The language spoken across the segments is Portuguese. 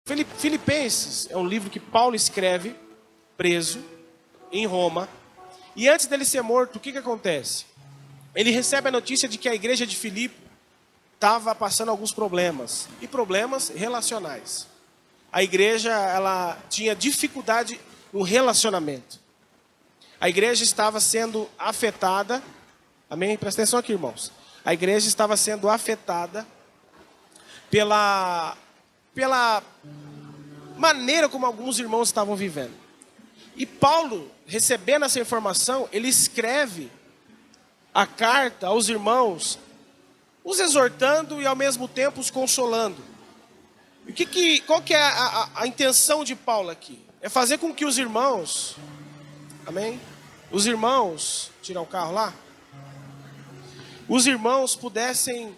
Filipenses é um livro que Paulo escreve, preso, em Roma. E antes dele ser morto, o que acontece? Ele recebe a notícia de que a igreja de Filipe estava passando alguns problemas. E problemas relacionais. A igreja, ela tinha dificuldade no relacionamento. A igreja estava sendo afetada. Amém? Presta atenção aqui, irmãos. A igreja estava sendo afetada pela maneira como alguns irmãos estavam vivendo. E Paulo, recebendo essa informação, ele escreve a carta aos irmãos, os exortando e ao mesmo tempo os consolando. E qual que é a intenção de Paulo aqui? É fazer com que os irmãos, amém? Os irmãos, tirar o carro lá? Os irmãos pudessem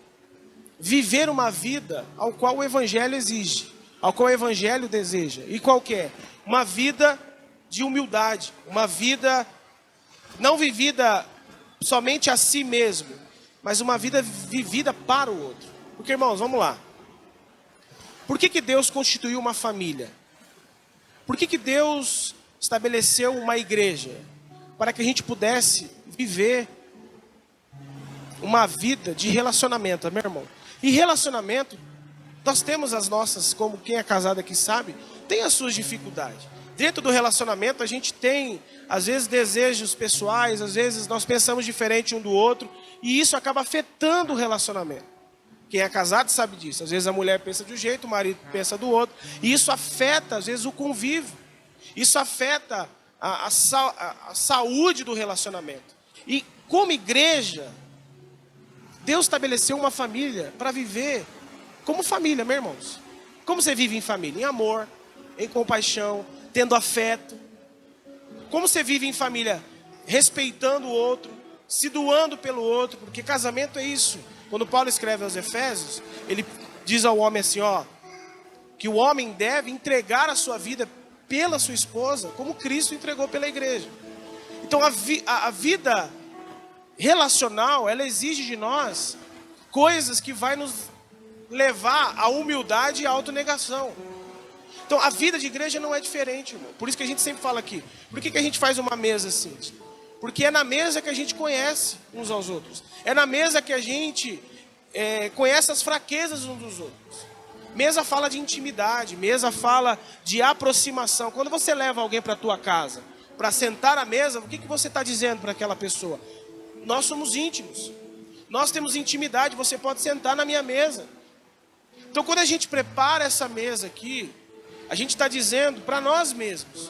viver uma vida ao qual o evangelho exige, ao qual o evangelho deseja. E qual que é? Uma vida de humildade, uma vida não vivida somente a si mesmo, mas uma vida vivida para o outro. Porque, irmãos, vamos lá. Por que Deus constituiu uma família? Por que Deus estabeleceu uma igreja? Para que a gente pudesse viver uma vida de relacionamento, meu irmão. E relacionamento, nós temos as nossas, como quem é casado aqui sabe, tem as suas dificuldades. Dentro do relacionamento a gente tem, às vezes, desejos pessoais, às vezes nós pensamos diferente um do outro, e isso acaba afetando o relacionamento. Quem é casado sabe disso. Às vezes a mulher pensa de um jeito, o marido pensa do outro, e isso afeta, às vezes, o convívio. Isso afeta a saúde do relacionamento. E como igreja, Deus estabeleceu uma família para viver como família, meus irmãos. Como você vive em família? Em amor, em compaixão, tendo afeto. Como você vive em família? Respeitando o outro, se doando pelo outro, porque casamento é isso. Quando Paulo escreve aos Efésios, ele diz ao homem assim, que o homem deve entregar a sua vida pela sua esposa, como Cristo entregou pela igreja. Então a vida relacional, ela exige de nós coisas que vai nos levar à humildade e à autonegação. Então a vida de igreja não é diferente, irmão. Por isso que a gente sempre fala aqui. Por que a gente faz uma mesa assim? Porque é na mesa que a gente conhece uns aos outros. É na mesa que a gente conhece as fraquezas uns dos outros. Mesa fala de intimidade, mesa fala de aproximação. Quando você leva alguém para a tua casa, para sentar à mesa, o que você está dizendo para aquela pessoa? Nós somos íntimos. Nós temos intimidade, você pode sentar na minha mesa. Então quando a gente prepara essa mesa aqui, a gente está dizendo para nós mesmos,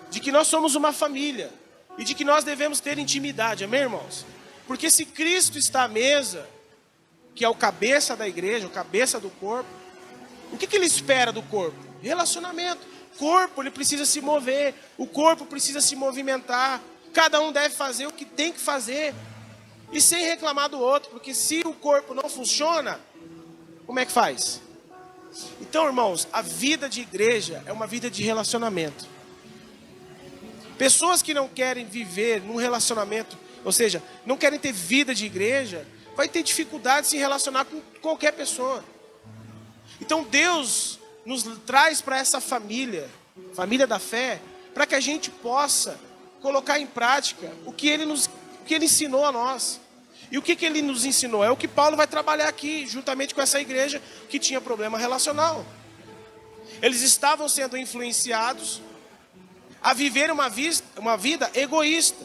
de que nós somos uma família, e de que nós devemos ter intimidade, amém, irmãos? Porque se Cristo está à mesa, que é o cabeça da igreja, o cabeça do corpo, o que ele espera do corpo? Relacionamento. O corpo, ele precisa se mover, o corpo precisa se movimentar, cada um deve fazer o que tem que fazer, e sem reclamar do outro, porque se o corpo não funciona, como é que faz? Então, irmãos, a vida de igreja é uma vida de relacionamento. Pessoas que não querem viver num relacionamento, ou seja, não querem ter vida de igreja, vai ter dificuldade de se relacionar com qualquer pessoa. Então Deus nos traz para essa família da fé, para que a gente possa colocar em prática o que ele ensinou a nós. E o que ele nos ensinou? É o que Paulo vai trabalhar aqui, juntamente com essa igreja que tinha problema relacional. Eles estavam sendo influenciados a viver uma vida egoísta.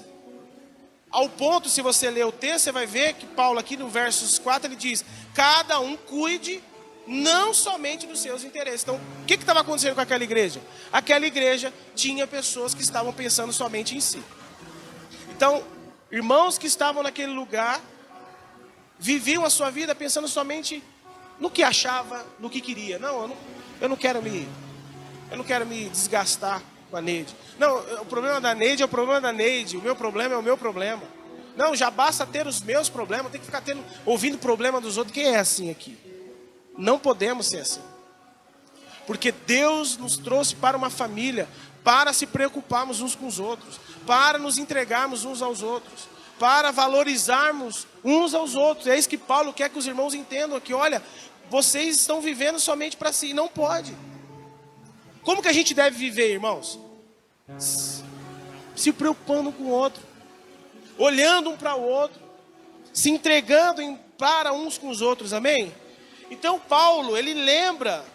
Ao ponto, se você ler o texto, você vai ver que Paulo aqui no versos 4, ele diz, cada um cuide não somente dos seus interesses. Então, o que estava acontecendo com aquela igreja? Aquela igreja tinha pessoas que estavam pensando somente em si. Então, irmãos que estavam naquele lugar, viviam a sua vida pensando somente no que achava, no que queria. Não, eu não quero me desgastar com a Neide. Não, o problema da Neide é o problema da Neide. O meu problema é o meu problema. Não, já basta ter os meus problemas. Tem que ficar ouvindo o problema dos outros. Quem é assim aqui? Não podemos ser assim. Porque Deus nos trouxe para uma família, para se preocuparmos uns com os outros, para nos entregarmos uns aos outros, para valorizarmos uns aos outros. É isso que Paulo quer que os irmãos entendam aqui. Olha, vocês estão vivendo somente para si. Não pode. Como que a gente deve viver, irmãos? Se preocupando um com o outro, olhando um para o outro, se entregando para uns com os outros, amém? Então Paulo, ele lembra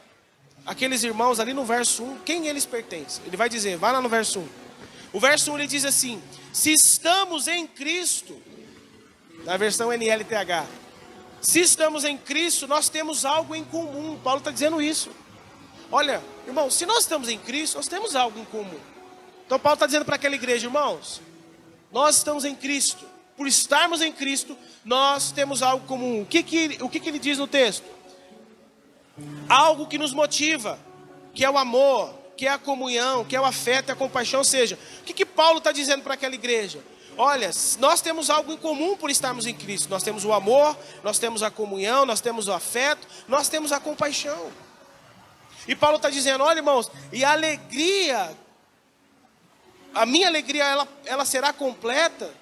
aqueles irmãos ali no verso 1, quem eles pertencem. Ele vai dizer, vai lá no verso 1. O verso 1 ele diz assim: se estamos em Cristo, na versão NLTH, se estamos em Cristo, nós temos algo em comum. Paulo está dizendo isso. Olha, irmão, se nós estamos em Cristo, nós temos algo em comum. Então Paulo está dizendo para aquela igreja, irmãos, nós estamos em Cristo. Por estarmos em Cristo, nós temos algo comum. O que ele diz no texto? Algo que nos motiva, que é o amor, que é a comunhão, que é o afeto e a compaixão. Ou seja, o que Paulo está dizendo para aquela igreja? Olha, nós temos algo em comum por estarmos em Cristo. Nós temos o amor, nós temos a comunhão, nós temos o afeto, nós temos a compaixão. E Paulo está dizendo, olha irmãos, e a alegria, a minha alegria, ela será completa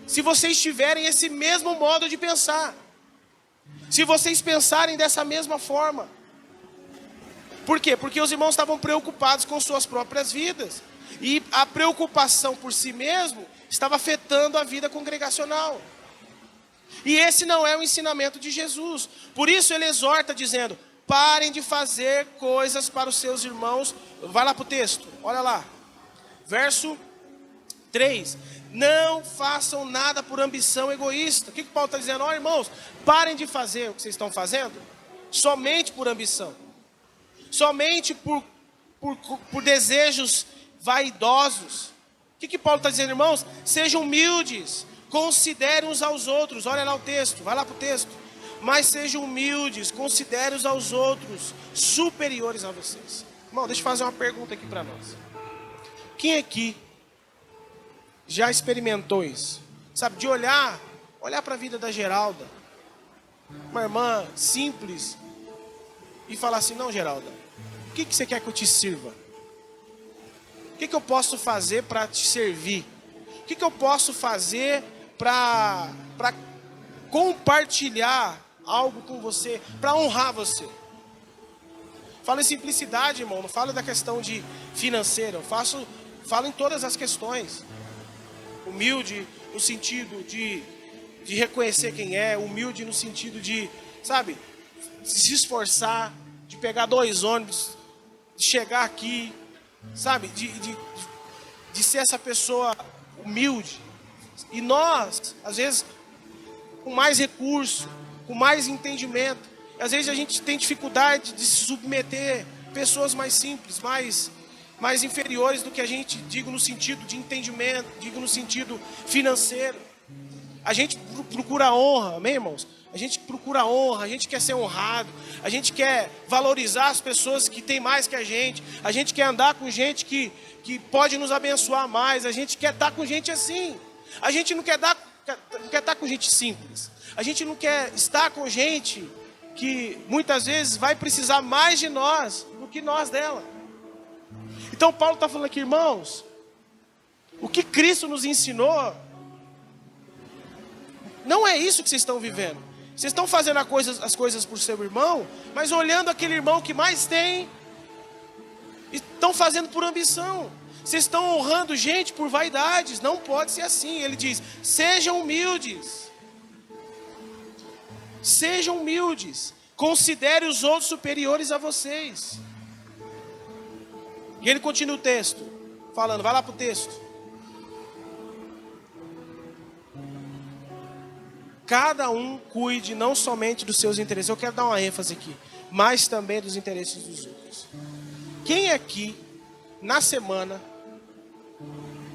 se vocês tiverem esse mesmo modo de pensar. Se vocês pensarem dessa mesma forma. Por quê? Porque os irmãos estavam preocupados com suas próprias vidas. E a preocupação por si mesmo estava afetando a vida congregacional. E esse não é o ensinamento de Jesus. Por isso ele exorta dizendo, parem de fazer coisas para os seus irmãos. Vai lá para o texto, olha lá. Verso 3. Não façam nada por ambição egoísta. O que Paulo está dizendo? Ó, irmãos, parem de fazer o que vocês estão fazendo somente por ambição. Somente por desejos vaidosos. O que Paulo está dizendo, irmãos? Sejam humildes, considerem uns aos outros. Olha lá o texto, vai lá para o texto. Mas sejam humildes, considerem uns aos outros superiores a vocês. Irmão, deixa eu fazer uma pergunta aqui para nós. Quem aqui já experimentou isso? Sabe, de olhar para a vida da Geralda, uma irmã simples, e falar assim, não Geralda, o que você quer que eu te sirva? O que eu posso fazer para te servir? O que eu posso fazer para compartilhar algo com você, para honrar você? Falo em simplicidade, irmão, não falo da questão de financeira, falo em todas as questões. Humilde no sentido de reconhecer quem é, humilde no sentido de, sabe, se esforçar, de pegar 2 ônibus, de chegar aqui, sabe, de ser essa pessoa humilde. E nós, às vezes, com mais recurso, com mais entendimento, às vezes a gente tem dificuldade de se submeter pessoas mais simples, mais inferiores do que a gente, digo no sentido de entendimento, digo no sentido financeiro. A gente procura honra, amém, irmãos? A gente procura honra, a gente quer ser honrado, a gente quer valorizar as pessoas que têm mais que a gente quer andar com gente que pode nos abençoar mais, a gente quer estar com gente assim. A gente não quer estar com gente simples, a gente não quer estar com gente que muitas vezes vai precisar mais de nós do que nós dela. Então Paulo está falando aqui, irmãos, o que Cristo nos ensinou, não é isso que vocês estão vivendo. Vocês estão fazendo as coisas por seu irmão, mas olhando aquele irmão que mais tem, e estão fazendo por ambição. Vocês estão honrando gente por vaidades, não pode ser assim. Ele diz, sejam humildes. Sejam humildes. Considere os outros superiores a vocês. E ele continua o texto, falando, vai lá para o texto. Cada um cuide não somente dos seus interesses, eu quero dar uma ênfase aqui, mas também dos interesses dos outros. Quem aqui, na semana,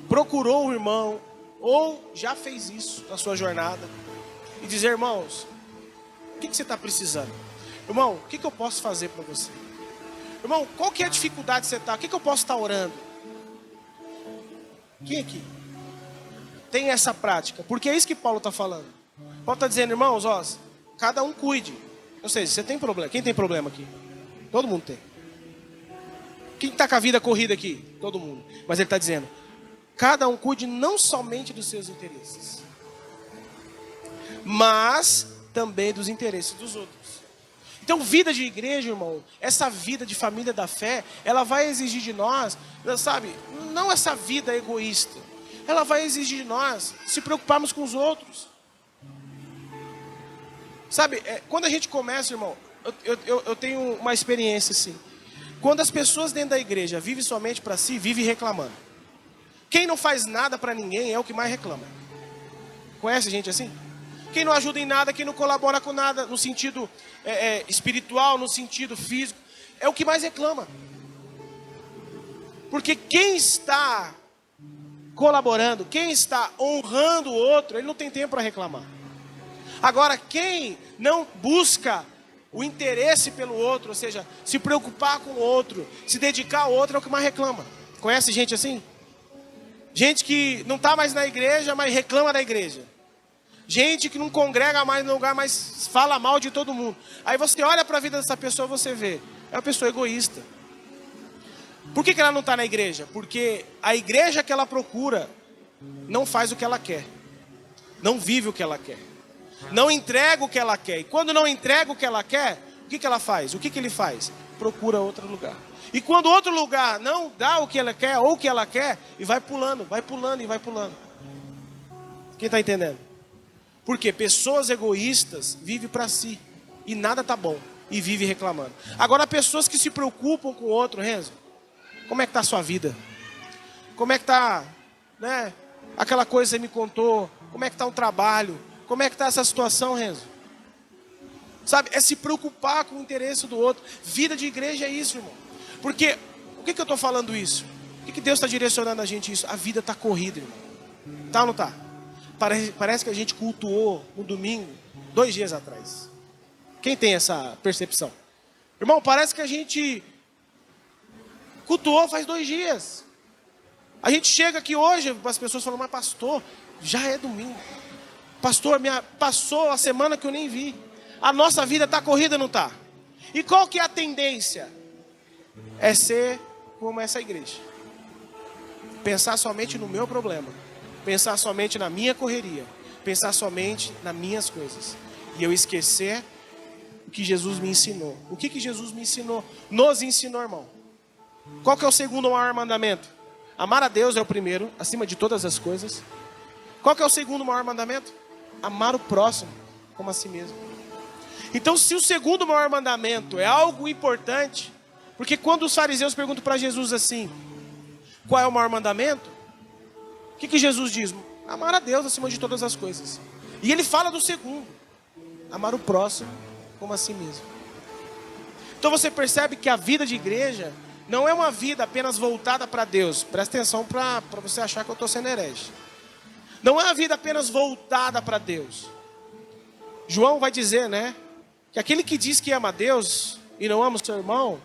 procurou o irmão, ou já fez isso na sua jornada, e dizer, irmãos, o que você está precisando? Irmão, o que eu posso fazer para você? Irmão, qual que é a dificuldade que você está? O que eu posso estar orando? Quem aqui tem essa prática? Porque é isso que Paulo está falando. Paulo está dizendo, irmãos, ó, cada um cuide. Ou seja, você tem problema. Quem tem problema aqui? Todo mundo tem. Quem está com a vida corrida aqui? Todo mundo. Mas ele está dizendo, cada um cuide não somente dos seus interesses, mas também dos interesses dos outros. Então, vida de igreja, irmão, essa vida de família da fé, ela vai exigir de nós, sabe, não essa vida egoísta. Ela vai exigir de nós se preocuparmos com os outros. Sabe, quando a gente começa, irmão, eu tenho uma experiência assim. Quando as pessoas dentro da igreja vivem somente para si, vivem reclamando. Quem não faz nada para ninguém é o que mais reclama. Conhece gente assim? Quem não ajuda em nada, quem não colabora com nada, no sentido espiritual, no sentido físico, é o que mais reclama. Porque quem está colaborando, quem está honrando o outro, ele não tem tempo para reclamar. Agora, quem não busca o interesse pelo outro, ou seja, se preocupar com o outro, se dedicar ao outro, é o que mais reclama. Conhece gente assim? Gente que não está mais na igreja, mas reclama da igreja. Gente que não congrega mais no lugar, mas fala mal de todo mundo. Aí você olha para a vida dessa pessoa, você vê, é uma pessoa egoísta. Por que ela não está na igreja? Porque a igreja que ela procura não faz o que ela quer. Não vive o que ela quer. Não entrega o que ela quer. E quando não entrega o que ela quer, o que ela faz? O que ele faz? Procura outro lugar. E quando outro lugar não dá o que ela quer ou o que ela quer, e vai pulando e vai pulando. Quem está entendendo? Porque pessoas egoístas vivem para si. E nada tá bom. E vivem reclamando. Agora, pessoas que se preocupam com o outro, Renzo, como é que está a sua vida? Como é que está, né? Aquela coisa que você me contou. Como é que está o trabalho? Como é que está essa situação, Renzo? Sabe, é se preocupar com o interesse do outro. Vida de igreja é isso, irmão. Porque, por que eu estou falando isso? Por que Deus está direcionando a gente isso? A vida está corrida, irmão. Tá ou não tá? Parece que a gente cultuou no domingo, 2 dias atrás. Quem tem essa percepção? Irmão, parece que a gente cultuou faz 2 dias. A gente chega aqui hoje, as pessoas falam, mas pastor, já é domingo. Pastor, passou a semana que eu nem vi. A nossa vida está corrida, não está? E qual que é a tendência? É ser como essa igreja. Pensar somente no meu problema. Pensar somente na minha correria. Pensar somente nas minhas coisas. E eu esquecer o que Jesus me ensinou. O que Jesus me ensinou? Nos ensinou, irmão. Qual que é o segundo maior mandamento? Amar a Deus é o primeiro, acima de todas as coisas. Qual que é o segundo maior mandamento? Amar o próximo como a si mesmo. Então, se o segundo maior mandamento é algo importante, porque quando os fariseus perguntam para Jesus assim, qual é o maior mandamento? O que Jesus diz? Amar a Deus acima de todas as coisas. E ele fala do segundo, amar o próximo como a si mesmo. Então você percebe que a vida de igreja não é uma vida apenas voltada para Deus. Presta atenção para você achar que eu estou sendo herege. Não é uma vida apenas voltada para Deus. João vai dizer, né? Que aquele que diz que ama a Deus e não ama o seu irmão,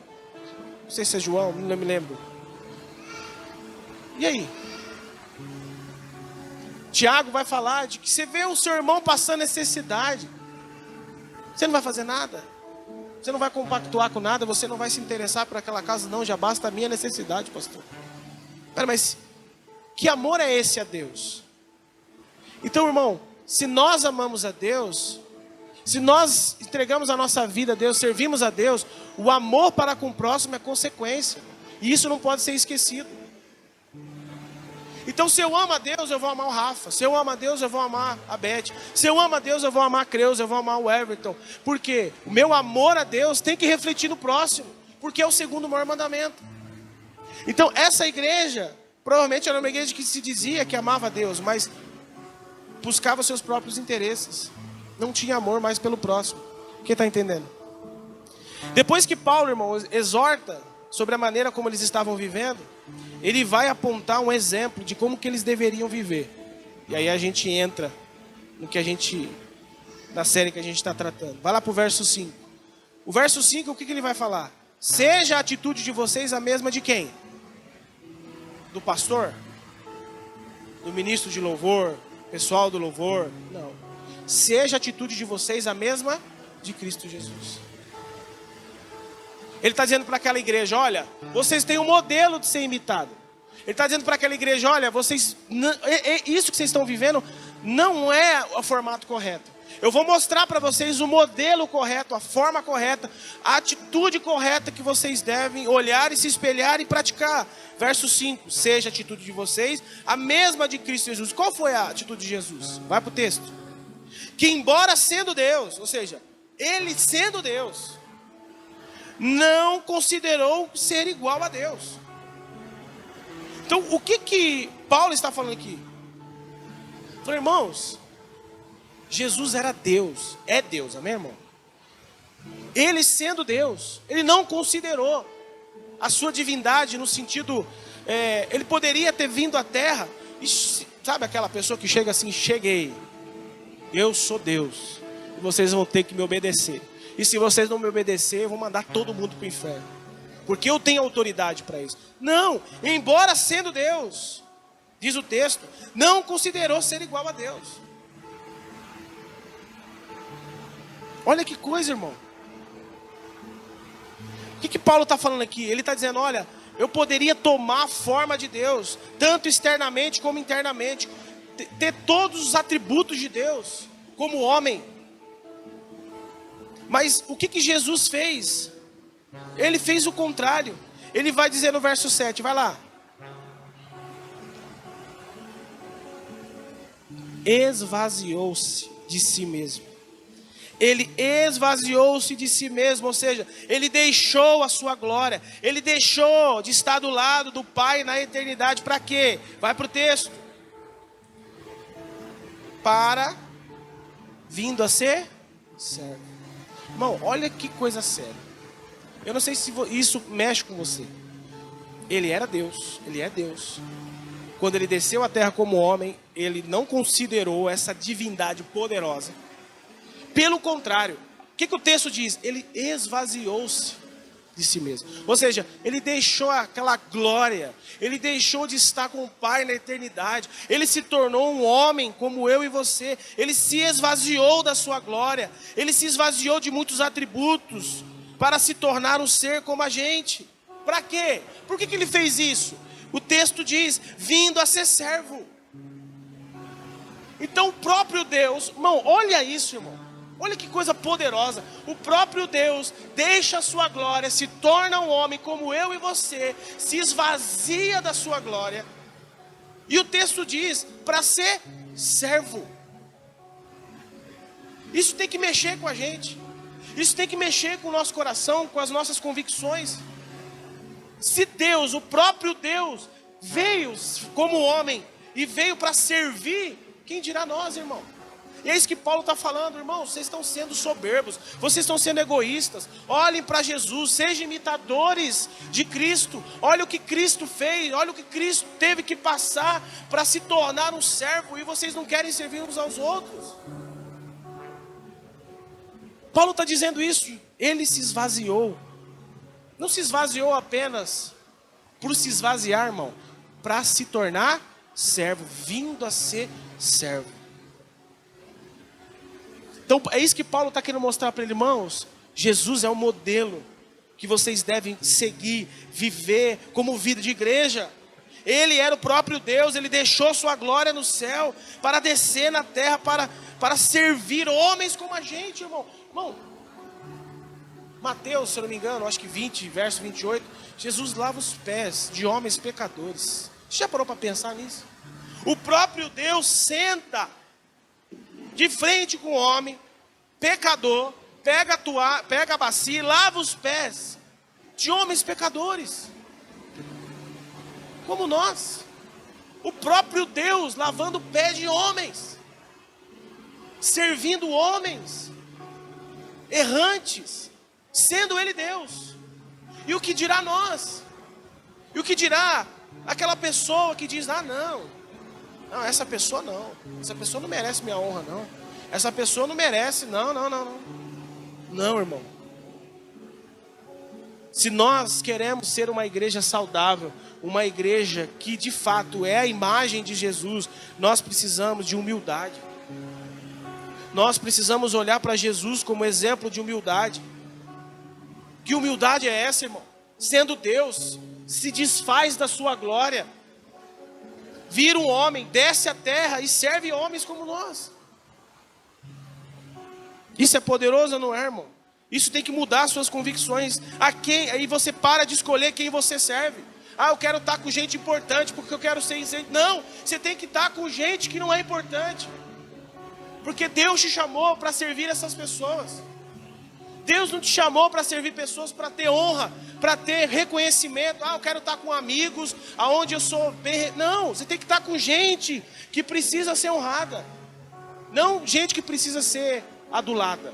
não sei se é João, não me lembro. E aí? Tiago vai falar de que você vê o seu irmão passando necessidade. Você não vai fazer nada. Você não vai compactuar com nada. Você não vai se interessar por aquela casa. Não, já basta a minha necessidade, pastor. Pera, mas que amor é esse a Deus? Então, irmão, se nós amamos a Deus, se nós entregamos a nossa vida a Deus, servimos a Deus, o amor para com o próximo é consequência. E isso não pode ser esquecido. Então, se eu amo a Deus, eu vou amar o Rafa. Se eu amo a Deus, eu vou amar a Beth. Se eu amo a Deus, eu vou amar a Creus, eu vou amar o Everton. Por quê? O meu amor a Deus tem que refletir no próximo, porque é o segundo maior mandamento. Então, essa igreja, provavelmente era uma igreja que se dizia que amava a Deus, mas buscava seus próprios interesses. Não tinha amor mais pelo próximo. Quem está entendendo? Depois que Paulo, irmão, exorta sobre a maneira como eles estavam vivendo, ele vai apontar um exemplo de como que eles deveriam viver. E aí a gente entra no que na série que a gente está tratando. Vai lá para o verso 5. O verso 5, o que ele vai falar? Seja a atitude de vocês a mesma de quem? Do pastor? Do ministro de louvor? Pessoal do louvor? Não. Seja a atitude de vocês a mesma de Cristo Jesus. Ele está dizendo para aquela igreja, olha, vocês têm um modelo de ser imitado. Ele está dizendo para aquela igreja, olha, isso que vocês estão vivendo não é o formato correto. Eu vou mostrar para vocês o modelo correto, a forma correta, a atitude correta que vocês devem olhar e se espelhar e praticar. Verso 5, seja a atitude de vocês a mesma de Cristo Jesus. Qual foi a atitude de Jesus? Vai para o texto. Que embora sendo Deus, ou seja, ele sendo Deus, não considerou ser igual a Deus. Então, o que Paulo está falando aqui? Falei, irmãos, Jesus era Deus, é Deus, amém, irmão? Ele sendo Deus, ele não considerou a sua divindade no sentido, ele poderia ter vindo à terra, e, sabe aquela pessoa que chega assim, cheguei, eu sou Deus, e vocês vão ter que me obedecer, e se vocês não me obedecer, eu vou mandar todo mundo para o inferno, porque eu tenho autoridade para isso. Não, embora sendo Deus, diz o texto, não considerou ser igual a Deus. Olha que coisa, irmão. O que Paulo está falando aqui? Ele está dizendo, olha, eu poderia tomar a forma de Deus, tanto externamente como internamente, ter todos os atributos de Deus, como homem. Mas o que Jesus fez? Ele fez o contrário. Ele vai dizer no verso 7, vai lá. Esvaziou-se de si mesmo. Ele esvaziou-se de si mesmo, ou seja, ele deixou a sua glória, ele deixou de estar do lado do Pai na eternidade, para quê? Vai para o texto. Para, vindo a ser servo. Irmão, olha que coisa séria. Eu não sei se isso mexe com você. Ele era Deus, ele é Deus. Quando ele desceu à terra como homem, ele não considerou essa divindade poderosa. Pelo contrário, o que o texto diz? Ele esvaziou-se de si mesmo. Ou seja, ele deixou aquela glória, ele deixou de estar com o Pai na eternidade, ele se tornou um homem como eu e você, ele se esvaziou da sua glória, ele se esvaziou de muitos atributos, para se tornar um ser como a gente. Para quê? Por que ele fez isso? O texto diz, vindo a ser servo. Então o próprio Deus, irmão, olha isso, irmão. Olha que coisa poderosa. O próprio Deus deixa a sua glória, se torna um homem como eu e você, se esvazia da sua glória. E o texto diz, para ser servo. Isso tem que mexer com a gente. Isso tem que mexer com o nosso coração, com as nossas convicções. Se Deus, o próprio Deus, veio como homem e veio para servir, quem dirá nós, irmão? E é isso que Paulo está falando, irmão, vocês estão sendo soberbos, vocês estão sendo egoístas. Olhem para Jesus, sejam imitadores de Cristo. Olha o que Cristo fez, olha o que Cristo teve que passar para se tornar um servo, e vocês não querem servir uns aos outros. Paulo está dizendo isso, ele se esvaziou. Não se esvaziou apenas por se esvaziar, irmão, para se tornar servo, vindo a ser servo. Então é isso que Paulo está querendo mostrar para ele, irmãos. Jesus é o modelo que vocês devem seguir, viver como vida de igreja. Ele era o próprio Deus, ele deixou sua glória no céu para descer na terra, para servir homens como a gente, irmão. Irmão, Mateus, se eu não me engano, acho que 20, verso 28, Jesus lava os pés de homens pecadores. Você já parou para pensar nisso? O próprio Deus senta de frente com o homem, pecador, pega a bacia e lava os pés de homens pecadores, como nós. O próprio Deus lavando o pé de homens, servindo homens errantes, sendo Ele Deus. E o que dirá nós? E o que dirá aquela pessoa que diz, não, essa pessoa não merece minha honra, não. Essa pessoa não merece, não. Não, irmão. Se nós queremos ser uma igreja saudável, uma igreja que de fato é a imagem de Jesus, nós precisamos de humildade. Nós precisamos olhar para Jesus como exemplo de humildade. Que humildade é essa, irmão? Sendo Deus, se desfaz da sua glória, vira um homem, desce à terra e serve homens como nós. Isso é poderoso ou não é, irmão? Isso tem que mudar as suas convicções. Aí você para de escolher quem você serve. Eu quero estar com gente importante porque eu quero ser isento. Não, você tem que estar com gente que não é importante. Porque Deus te chamou para servir essas pessoas. Deus não te chamou para servir pessoas para ter honra, para ter reconhecimento. Eu quero estar com amigos, aonde eu sou bem... Não, você tem que estar com gente que precisa ser honrada. Não gente que precisa ser adulada.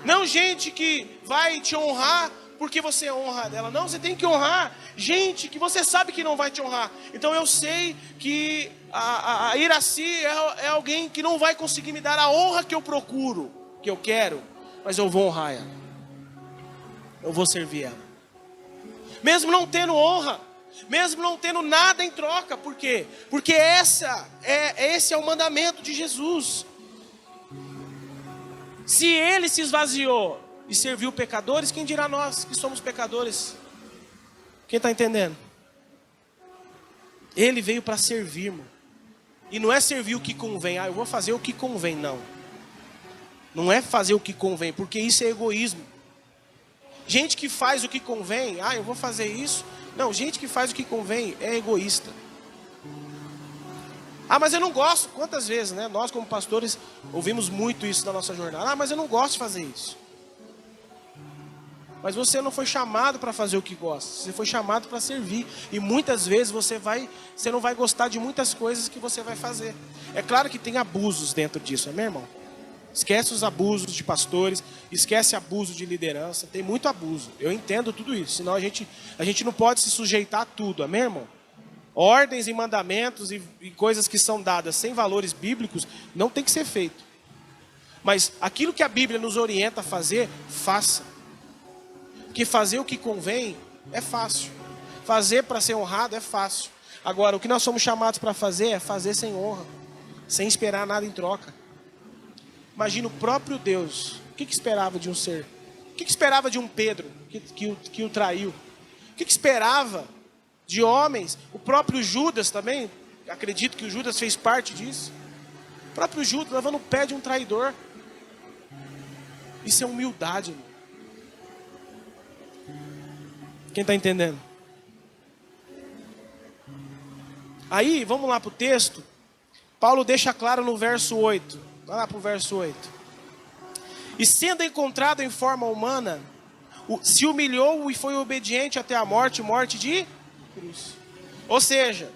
Não gente que vai te honrar porque você honra dela. Não, você tem que honrar gente que você sabe que não vai te honrar. Então eu sei que a Iraci é alguém que não vai conseguir me dar a honra que eu procuro, que eu quero. Mas eu vou honrar ela. Eu vou servir ela. Mesmo não tendo honra, mesmo não tendo nada em troca. Por quê? Porque esse é o mandamento de Jesus. Se ele se esvaziou e serviu pecadores, quem dirá nós que somos pecadores? Quem está entendendo? Ele veio para servir, irmão. E não é servir o que convém. Eu vou fazer o que convém, não. Não é fazer o que convém, porque isso é egoísmo. Gente que faz o que convém, eu vou fazer isso. Não, gente que faz o que convém é egoísta. Mas eu não gosto. Quantas vezes, né? Nós como pastores ouvimos muito isso na nossa jornada. Mas eu não gosto de fazer isso. Mas você não foi chamado para fazer o que gosta. Você foi chamado para servir. E muitas vezes você não vai gostar de muitas coisas que você vai fazer. É claro que tem abusos dentro disso, meu irmão? Esquece os abusos de pastores, esquece abuso de liderança, tem muito abuso. Eu entendo tudo isso, senão a gente não pode se sujeitar a tudo, amém, irmão? Ordens e mandamentos e coisas que são dadas sem valores bíblicos não tem que ser feito. Mas aquilo que a Bíblia nos orienta a fazer, faça. Porque fazer o que convém é fácil. Fazer para ser honrado é fácil. Agora, o que nós somos chamados para fazer é fazer sem honra, sem esperar nada em troca. Imagina o próprio Deus. O que esperava de um ser? O que esperava de um Pedro que o traiu? O que esperava de homens? O próprio Judas também. Acredito que o Judas fez parte disso. O próprio Judas levando o pé de um traidor. Isso é humildade, irmão. Quem está entendendo? Aí, vamos lá para o texto. Paulo deixa claro no verso 8. Vai lá para o verso 8. E sendo encontrado em forma humana, se humilhou e foi obediente até a morte, morte de cruz. Ou seja,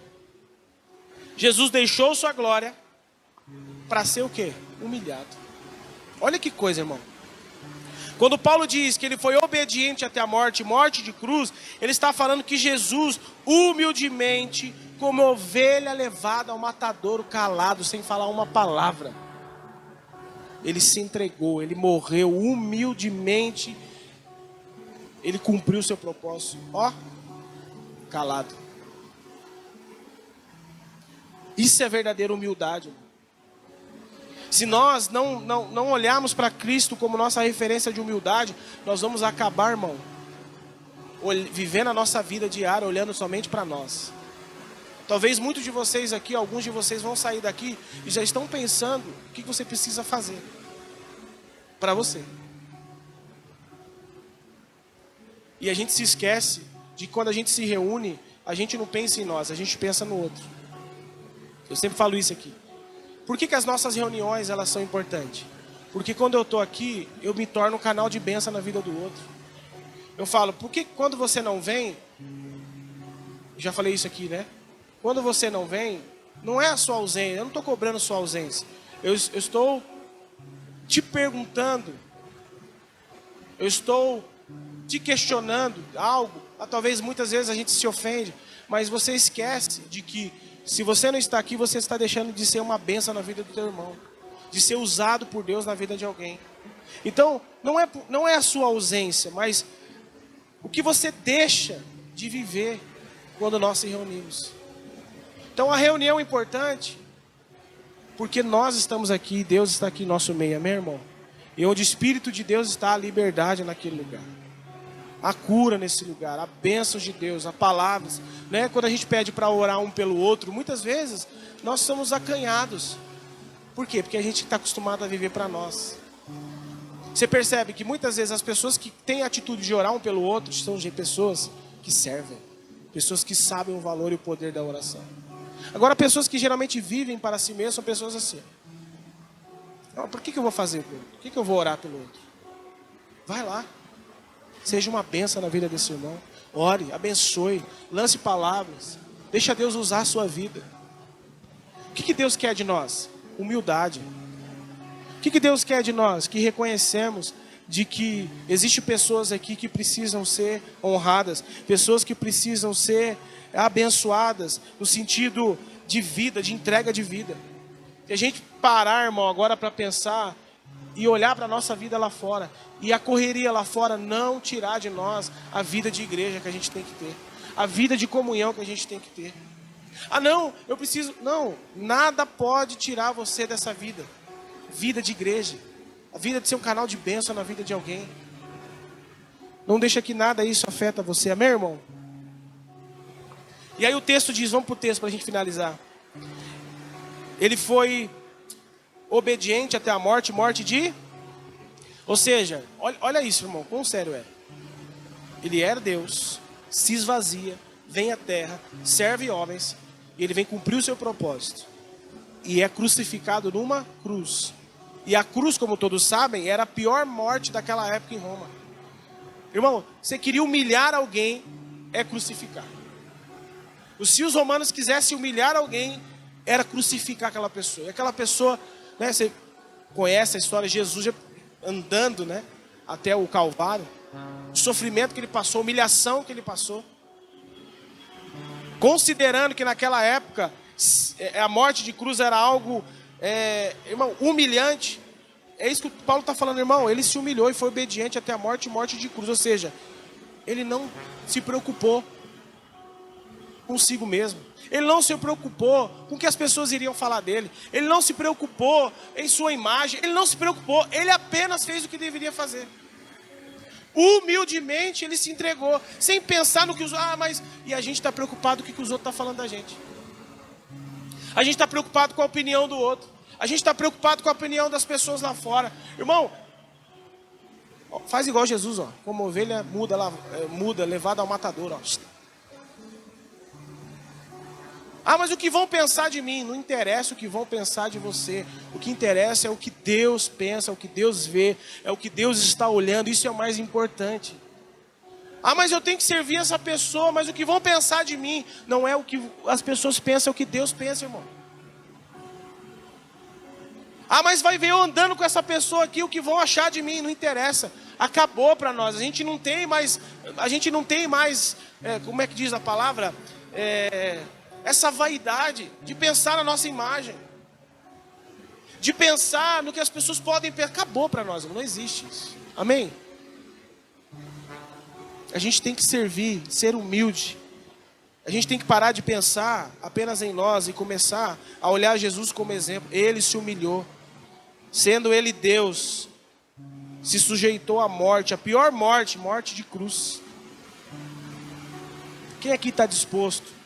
Jesus deixou sua glória para ser o quê? Humilhado. Olha que coisa, irmão. Quando Paulo diz que ele foi obediente até a morte, morte de cruz, ele está falando que Jesus humildemente, como ovelha levada ao matadouro, calado, sem falar uma palavra. Ele se entregou, ele morreu humildemente, ele cumpriu o seu propósito, calado. Isso é verdadeira humildade. Se nós não olharmos para Cristo como nossa referência de humildade, nós vamos acabar, irmão, vivendo a nossa vida diária, olhando somente para nós. Talvez muitos de vocês aqui, alguns de vocês vão sair daqui e já estão pensando o que você precisa fazer para você. E a gente se esquece de que quando a gente se reúne, a gente não pensa em nós, a gente pensa no outro. Eu sempre falo isso aqui. Por que as nossas reuniões elas são importantes? Porque quando eu estou aqui, eu me torno um canal de bênção na vida do outro. Eu falo, por que quando você não vem, já falei isso aqui, né? Quando você não vem, não é a sua ausência, eu não estou cobrando a sua ausência. Eu estou te perguntando, eu estou te questionando algo. Talvez muitas vezes a gente se ofende, mas você esquece de que se você não está aqui, você está deixando de ser uma bênção na vida do teu irmão, de ser usado por Deus na vida de alguém. Então, não é a sua ausência, mas o que você deixa de viver quando nós se reunimos. Então a reunião é importante, porque nós estamos aqui, Deus está aqui em nosso meio, amém, irmão? E onde o Espírito de Deus está, a liberdade naquele lugar. A cura nesse lugar, a bênção de Deus, a palavras, né? Quando a gente pede para orar um pelo outro, muitas vezes nós somos acanhados. Por quê? Porque a gente está acostumado a viver para nós. Você percebe que muitas vezes as pessoas que têm a atitude de orar um pelo outro são pessoas que servem. Pessoas que sabem o valor e o poder da oração. Agora, pessoas que geralmente vivem para si mesmas são pessoas assim. Por que eu vou fazer? Por que eu vou orar pelo outro? Vai lá. Seja uma bênção na vida desse irmão. Ore, abençoe, lance palavras. Deixa Deus usar a sua vida. O que Deus quer de nós? Humildade. O que Deus quer de nós? Que reconhecemos de que existem pessoas aqui que precisam ser honradas. Pessoas que precisam ser abençoadas no sentido de vida, de entrega de vida. Se a gente parar, irmão, agora para pensar e olhar para a nossa vida lá fora, e a correria lá fora não tirar de nós a vida de igreja que a gente tem que ter, a vida de comunhão que a gente tem que ter. Ah não, eu preciso... Não, nada pode tirar você dessa vida. Vida de igreja, a vida de ser um canal de bênção na vida de alguém. Não deixa que nada isso afeta você, amém, irmão? E aí o texto diz, vamos para o texto para a gente finalizar. Ele foi obediente até a morte, morte de... Ou seja, olha isso, irmão, quão sério é. Ele era Deus, se esvazia, vem à terra, serve homens, e ele vem cumprir o seu propósito. E é crucificado numa cruz. E a cruz, como todos sabem, era a pior morte daquela época em Roma. Irmão, você queria humilhar alguém, é crucificar. Se os romanos quisessem humilhar alguém, era crucificar aquela pessoa. E aquela pessoa, né, você conhece a história de Jesus andando, né, até o Calvário. O sofrimento que ele passou, a humilhação que ele passou. Considerando que naquela época a morte de cruz era algo, irmão, humilhante. É isso que o Paulo está falando, irmão. Ele se humilhou e foi obediente até a morte, morte de cruz. Ou seja, ele não se preocupou consigo mesmo. Ele não se preocupou com o que as pessoas iriam falar dele. Ele não se preocupou em sua imagem. Ele não se preocupou. Ele apenas fez o que deveria fazer. Humildemente ele se entregou, sem pensar no que os... E a gente está preocupado com o que os outros estão falando da gente. A gente está preocupado com a opinião do outro. A gente está preocupado com a opinião das pessoas lá fora. Irmão, faz igual Jesus, ó. Como ovelha muda, levada ao matador, ó. Mas o que vão pensar de mim? Não interessa o que vão pensar de você. O que interessa é o que Deus pensa, o que Deus vê, é o que Deus está olhando. Isso é o mais importante. Mas eu tenho que servir essa pessoa, mas o que vão pensar de mim? Não é o que as pessoas pensam, é o que Deus pensa, irmão. Mas vai ver eu andando com essa pessoa aqui, o que vão achar de mim? Não interessa. Acabou para nós. A gente não tem mais, como é que diz a palavra? Essa vaidade de pensar na nossa imagem, de pensar no que as pessoas podem pensar. Acabou para nós, não existe isso. Amém? A gente tem que servir, ser humilde. A gente tem que parar de pensar apenas em nós e começar a olhar Jesus como exemplo. Ele se humilhou, sendo ele Deus, se sujeitou à morte, a pior morte, morte de cruz. Quem aqui está disposto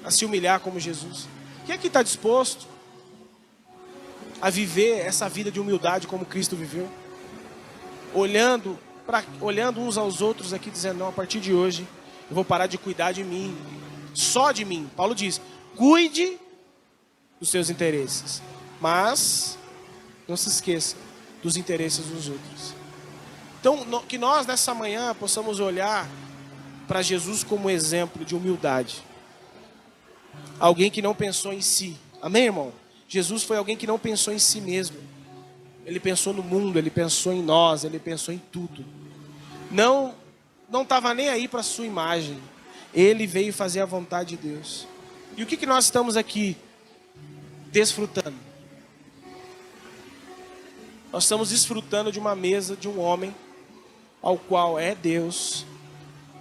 a se humilhar como Jesus? Quem aqui está disposto a viver essa vida de humildade como Cristo viveu? Olhando uns aos outros aqui, dizendo, não, a partir de hoje eu vou parar de cuidar de mim, só de mim. Paulo diz, cuide dos seus interesses, mas não se esqueça dos interesses dos outros. Então, que nós nessa manhã possamos olhar para Jesus como exemplo de humildade. Alguém que não pensou em si. Amém, irmão? Jesus foi alguém que não pensou em si mesmo. Ele pensou no mundo, ele pensou em nós, ele pensou em tudo. Não estava nem aí para a sua imagem. Ele veio fazer a vontade de Deus. E o que nós estamos aqui desfrutando? Nós estamos desfrutando de uma mesa de um homem, ao qual é Deus,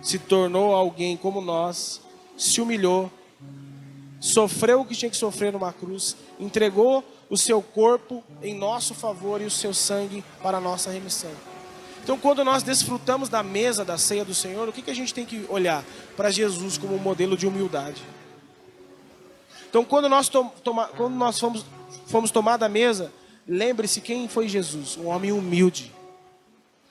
se tornou alguém como nós, se humilhou, sofreu o que tinha que sofrer numa cruz, entregou o seu corpo em nosso favor e o seu sangue para a nossa remissão. Então, quando nós desfrutamos da mesa, da ceia do Senhor, o que a gente tem que olhar? Para Jesus como um modelo de humildade. Então, quando nós fomos tomar da mesa, lembre-se quem foi Jesus, um homem humilde.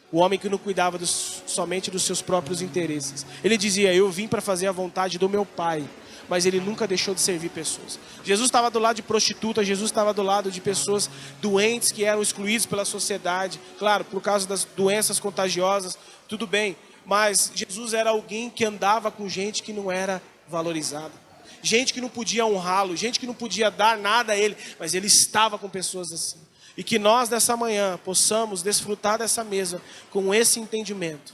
O homem que não cuidava somente dos seus próprios interesses. Ele dizia, eu vim para fazer a vontade do meu Pai. Mas ele nunca deixou de servir pessoas. Jesus estava do lado de prostitutas, Jesus estava do lado de pessoas doentes que eram excluídas pela sociedade. Claro, por causa das doenças contagiosas, tudo bem. Mas Jesus era alguém que andava com gente que não era valorizada. Gente que não podia honrá-lo, gente que não podia dar nada a ele. Mas ele estava com pessoas assim. E que nós, nessa manhã, possamos desfrutar dessa mesa com esse entendimento.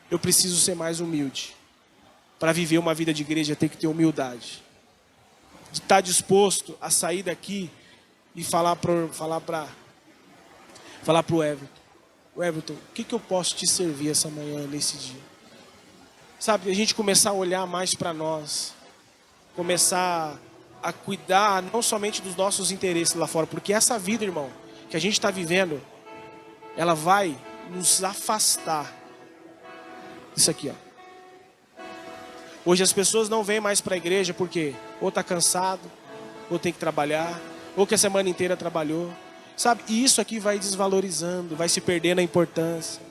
Eu preciso ser mais humilde. Para viver uma vida de igreja, tem que ter humildade. De estar disposto a sair daqui e falar para o Everton. Everton, o que eu posso te servir essa manhã, nesse dia? Sabe, a gente começar a olhar mais para nós. Começar a cuidar não somente dos nossos interesses lá fora, porque essa vida, irmão, que a gente está vivendo, ela vai nos afastar disso aqui, ó. Hoje as pessoas não vêm mais para a igreja porque ou está cansado, ou tem que trabalhar, ou que a semana inteira trabalhou, sabe? E isso aqui vai desvalorizando, vai se perdendo a importância.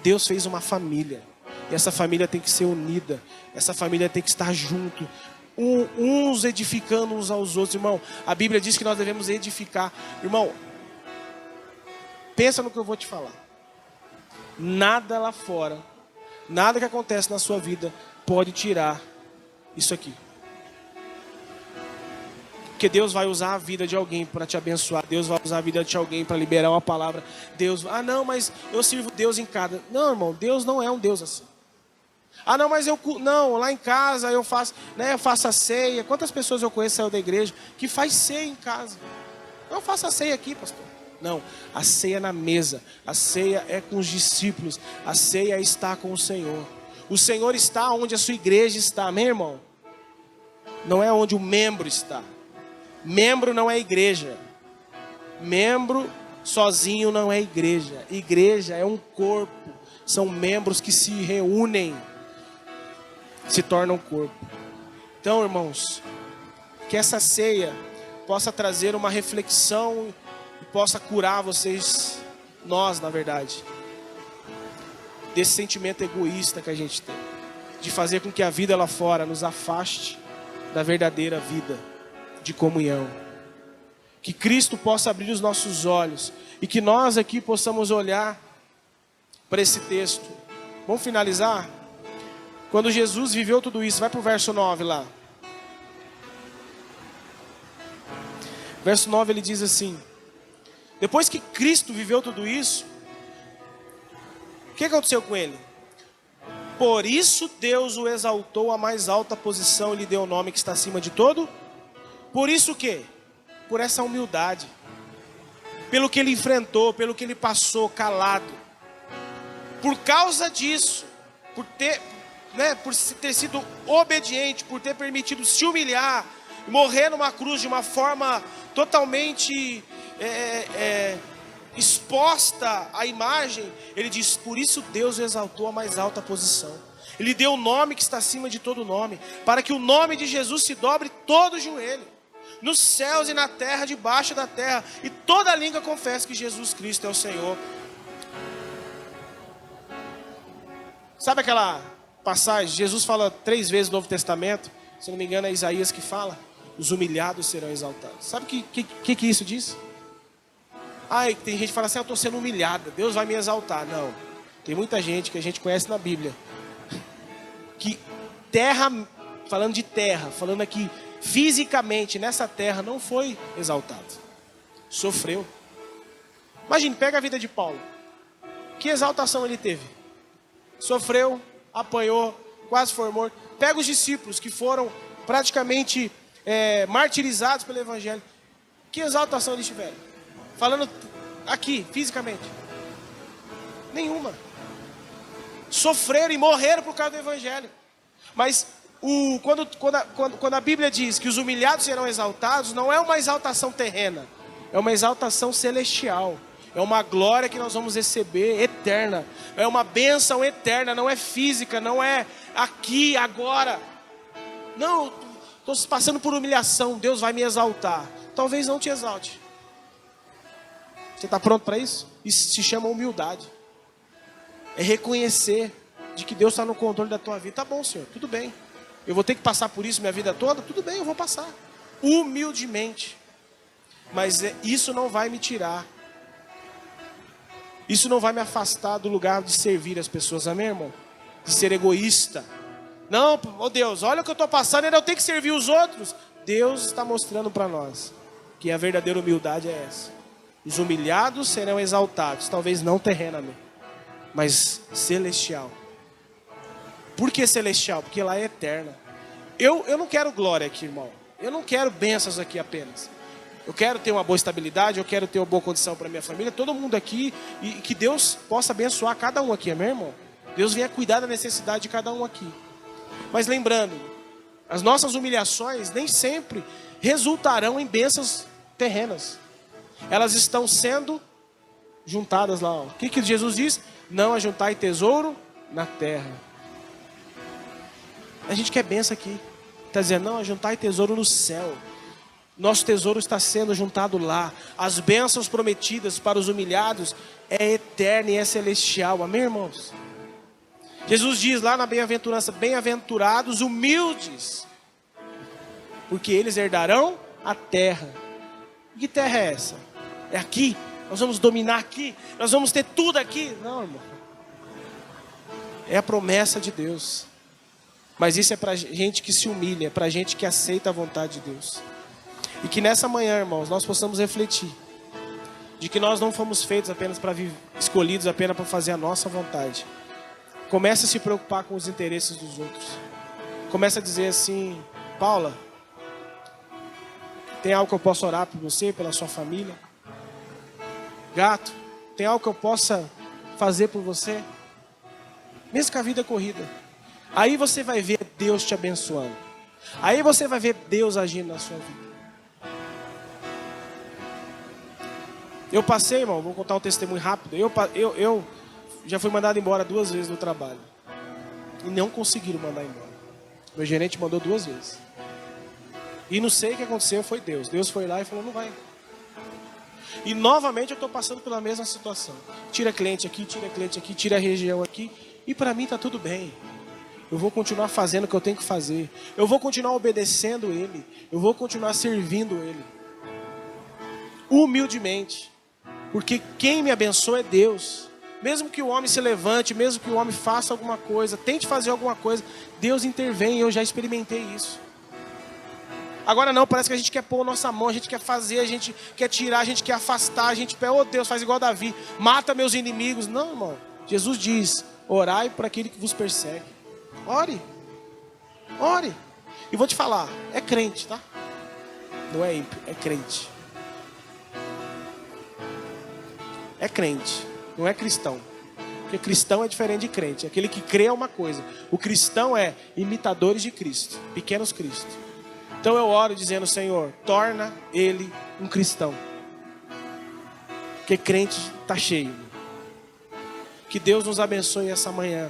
Deus fez uma família, e essa família tem que ser unida, essa família tem que estar junto, uns edificando uns aos outros, irmão. A Bíblia diz que nós devemos edificar. Irmão, pensa no que eu vou te falar. Nada lá fora, nada que acontece na sua vida pode tirar isso aqui. Porque Deus vai usar a vida de alguém para te abençoar. Deus vai usar a vida de alguém para liberar uma palavra. Deus, não, mas eu sirvo Deus em casa. Não, irmão, Deus não é um Deus assim. Não, mas não, lá em casa eu faço, né, eu faço a ceia. Quantas pessoas eu conheço saiu da igreja que faz ceia em casa? Eu faço a ceia aqui, pastor. Não, a ceia é na mesa. A ceia é com os discípulos. A ceia está com o Senhor. O Senhor está onde a sua igreja está, amém, irmão? Não é onde o membro está. Membro não é igreja. Membro sozinho não é igreja. Igreja é um corpo. São membros que se reúnem, se tornam corpo. Então, irmãos, que essa ceia possa trazer uma reflexão e possa curar vocês, nós, na verdade, desse sentimento egoísta que a gente tem, de fazer com que a vida lá fora nos afaste da verdadeira vida de comunhão. Que Cristo possa abrir os nossos olhos e que nós aqui possamos olhar para esse texto. Vamos finalizar? Quando Jesus viveu tudo isso, vai para o verso 9 lá. Verso 9 ele diz assim: depois que Cristo viveu tudo isso, o que aconteceu com ele? Por isso Deus o exaltou à mais alta posição e lhe deu o nome que está acima de todo. Por isso o quê? Por essa humildade. Pelo que ele enfrentou, pelo que ele passou calado. Por causa disso, por ter sido obediente, por ter permitido se humilhar, morrer numa cruz de uma forma totalmente exposta à imagem, ele diz, por isso Deus o exaltou à mais alta posição. Ele deu o nome que está acima de todo nome, para que o nome de Jesus se dobre todo o joelho, nos céus e na terra, debaixo da terra, e toda língua confesse que Jesus Cristo é o Senhor. Sabe aquela passagem? Jesus fala 3 vezes no Novo Testamento, se não me engano é Isaías que fala, os humilhados serão exaltados. Sabe o que isso diz? Tem gente que fala assim, eu estou sendo humilhada, Deus vai me exaltar. Não, tem muita gente que a gente conhece na Bíblia, que terra, falando de terra, falando aqui fisicamente nessa terra, não foi exaltado, sofreu. Imagine, pega a vida de Paulo, que exaltação ele teve? Sofreu, apanhou, quase foi morto. Pega os discípulos que foram praticamente martirizados pelo Evangelho, que exaltação eles tiveram? Falando aqui, fisicamente, nenhuma. Sofreram e morreram por causa do Evangelho. Mas quando a Bíblia diz que os humilhados serão exaltados, não é uma exaltação terrena, é uma exaltação celestial. É uma glória que nós vamos receber eterna. É uma bênção eterna, não é física, não é aqui, agora. Não, estou passando por humilhação, Deus vai me exaltar. talvez não te exalte. Você está pronto para isso? Isso se chama humildade. É reconhecer de que Deus está no controle da tua vida. Tá bom, Senhor, tudo bem. Eu vou ter que passar por isso minha vida toda? Tudo bem, eu vou passar. Humildemente. Mas isso não vai me tirar. Isso não vai me afastar do lugar de servir as pessoas. Amém, irmão? De ser egoísta. Não, oh Deus, olha o que eu estou passando, eu tenho que servir os outros. Deus está mostrando para nós que a verdadeira humildade é essa. Os humilhados serão exaltados. Talvez não terrenamente, mas celestial. Por que celestial? Porque lá é eterna. Eu não quero glória aqui, irmão. Eu não quero bênçãos aqui apenas. Eu quero ter uma boa estabilidade, eu quero ter uma boa condição para minha família, todo mundo aqui, e que Deus possa abençoar cada um aqui, amém, irmão? Deus venha cuidar da necessidade de cada um aqui. Mas lembrando, as nossas humilhações nem sempre resultarão em bênçãos terrenas. Elas estão sendo juntadas lá. Ó. O que Jesus diz? Não ajuntai tesouro na terra. A gente quer bênção aqui. Está dizendo, não, ajuntai tesouro no céu. Nosso tesouro está sendo juntado lá. As bênçãos prometidas para os humilhados é eterna e é celestial. Amém, irmãos? Jesus diz lá na bem-aventurança, bem-aventurados humildes, porque eles herdarão a terra. E que terra é essa? É aqui? Nós vamos dominar aqui? Nós vamos ter tudo aqui? Não, irmão. É a promessa de Deus. Mas isso é para gente que se humilha, é para gente que aceita a vontade de Deus. E que nessa manhã, irmãos, nós possamos refletir de que nós não fomos feitos apenas para escolhidos apenas para fazer a nossa vontade. Comece a se preocupar com os interesses dos outros. Comece a dizer assim, Paula, tem algo que eu possa orar por você, pela sua família? Gato, tem algo que eu possa fazer por você? Mesmo que a vida é corrida. Aí você vai ver Deus te abençoando. Aí você vai ver Deus agindo na sua vida. Eu passei, irmão, vou contar um testemunho rápido. Eu já fui mandado embora 2 vezes do trabalho. E não conseguiram mandar embora. Meu gerente mandou 2 vezes. E não sei o que aconteceu, foi Deus. Deus foi lá e falou, não vai. E novamente eu estou passando pela mesma situação. Tira cliente aqui, tira a região aqui. E para mim está tudo bem. Eu vou continuar fazendo o que eu tenho que fazer. Eu vou continuar obedecendo Ele. Eu vou continuar servindo Ele. Humildemente. Porque quem me abençoa é Deus. Mesmo que o homem se levante, mesmo que o homem faça alguma coisa, tente fazer alguma coisa, Deus intervém, eu já experimentei isso. Agora não, parece que a gente quer pôr a nossa mão, a gente quer fazer, a gente quer tirar, a gente quer afastar, a gente pede, oh Deus, faz igual Davi, mata meus inimigos. Não, irmão, Jesus diz, orai para aquele que vos persegue. Ore, ore. E vou te falar, é crente, tá? Não é ímpio, é crente. É crente, não é cristão. Porque cristão é diferente de crente. Aquele que crê é uma coisa. O cristão é imitadores de Cristo, pequenos Cristo. Então eu oro dizendo, Senhor, torna ele um cristão. Porque crente está cheio. Que Deus nos abençoe essa manhã.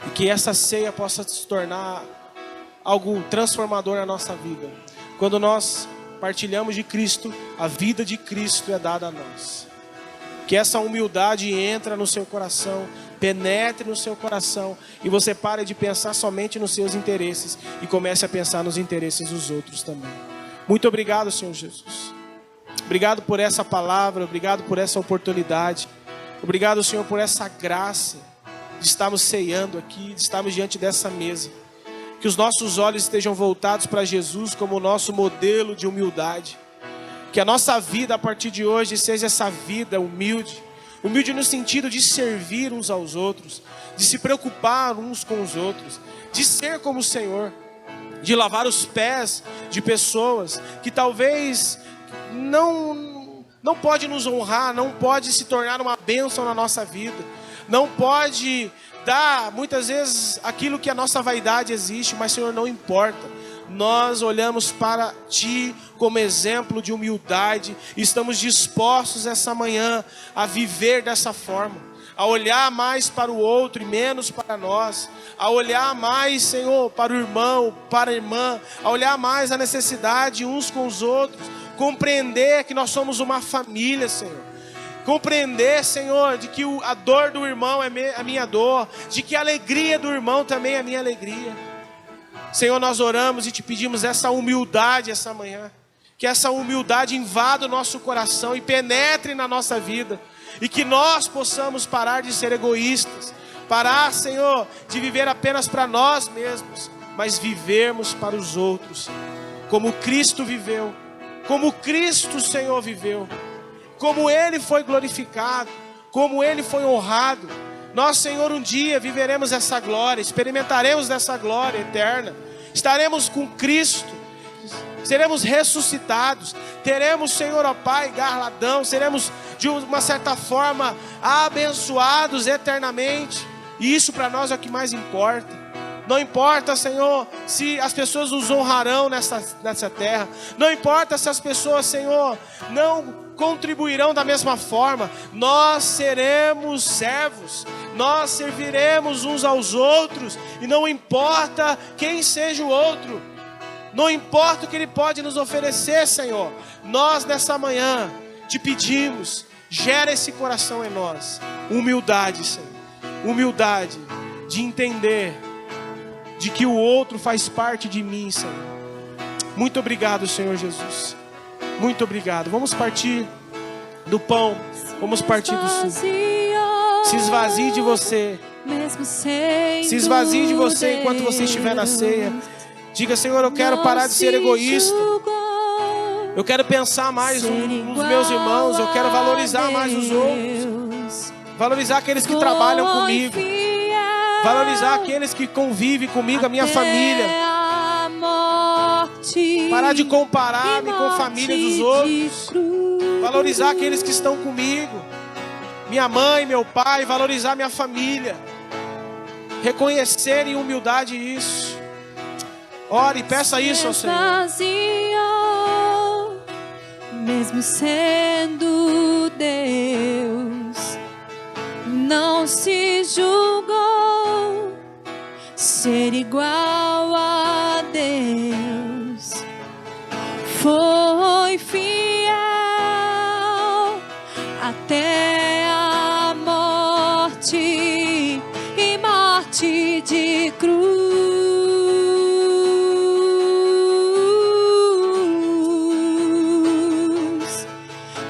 E que essa ceia possa se tornar algo transformador na nossa vida. Quando nós partilhamos de Cristo, a vida de Cristo é dada a nós. Que essa humildade entre no seu coração, penetre no seu coração e você pare de pensar somente nos seus interesses e comece a pensar nos interesses dos outros também. Muito obrigado, Senhor Jesus. Obrigado por essa palavra, obrigado por essa oportunidade. Obrigado, Senhor, por essa graça de estarmos ceando aqui, de estarmos diante dessa mesa. Que os nossos olhos estejam voltados para Jesus como o nosso modelo de humildade. Que a nossa vida a partir de hoje seja essa vida humilde. Humilde no sentido de servir uns aos outros, de se preocupar uns com os outros, de ser como o Senhor, de lavar os pés de pessoas que talvez não pode nos honrar, não pode se tornar uma bênção na nossa vida, não pode dar muitas vezes aquilo que a nossa vaidade existe, mas Senhor, não importa. nós olhamos para Ti como exemplo de humildade e estamos dispostos essa manhã a viver dessa forma, a olhar mais para o outro e menos para nós, a olhar mais, Senhor, para o irmão, para a irmã, a olhar mais a necessidade uns com os outros, compreender que nós somos uma família, Senhor. Compreender, Senhor, de que a dor do irmão é a minha dor, de que a alegria do irmão também é a minha alegria. Senhor, nós oramos e te pedimos essa humildade essa manhã, que essa humildade invada o nosso coração e penetre na nossa vida, e que nós possamos parar de ser egoístas, parar, Senhor, de viver apenas para nós mesmos, mas vivermos para os outros, como Cristo viveu, como Cristo, Senhor, viveu, como Ele foi glorificado, como Ele foi honrado. Nós, Senhor, um dia viveremos essa glória, experimentaremos dessa glória eterna, estaremos com Cristo, seremos ressuscitados, teremos, Senhor, ó Pai, galardão, seremos de uma certa forma abençoados eternamente, e isso para nós é o que mais importa. Não importa, Senhor, se as pessoas nos honrarão nessa terra, não importa se as pessoas, Senhor, não contribuirão da mesma forma, nós seremos servos, nós serviremos uns aos outros, e não importa quem seja o outro, não importa o que Ele pode nos oferecer, Senhor, nós nessa manhã te pedimos, gera esse coração em nós, humildade, Senhor, humildade de entender de que o outro faz parte de mim, Senhor. Muito obrigado, Senhor Jesus. Muito obrigado. Vamos partir do pão. Vamos partir do suco. Se esvazie de você. Se esvazie de você enquanto você estiver na ceia. Diga, Senhor, eu quero parar de ser egoísta. Eu quero pensar mais nos meus irmãos. Eu quero valorizar mais os outros. Valorizar aqueles que trabalham comigo. Valorizar aqueles que convivem comigo, a minha família. Parar de comparar-me com a família dos outros. Valorizar aqueles que estão comigo. Minha mãe, meu pai, valorizar minha família. Reconhecer em humildade isso. Ore e peça isso ao Senhor. Mesmo sendo Deus, não se julgou ser igual a Deus. Foi fiel até a morte e morte de cruz.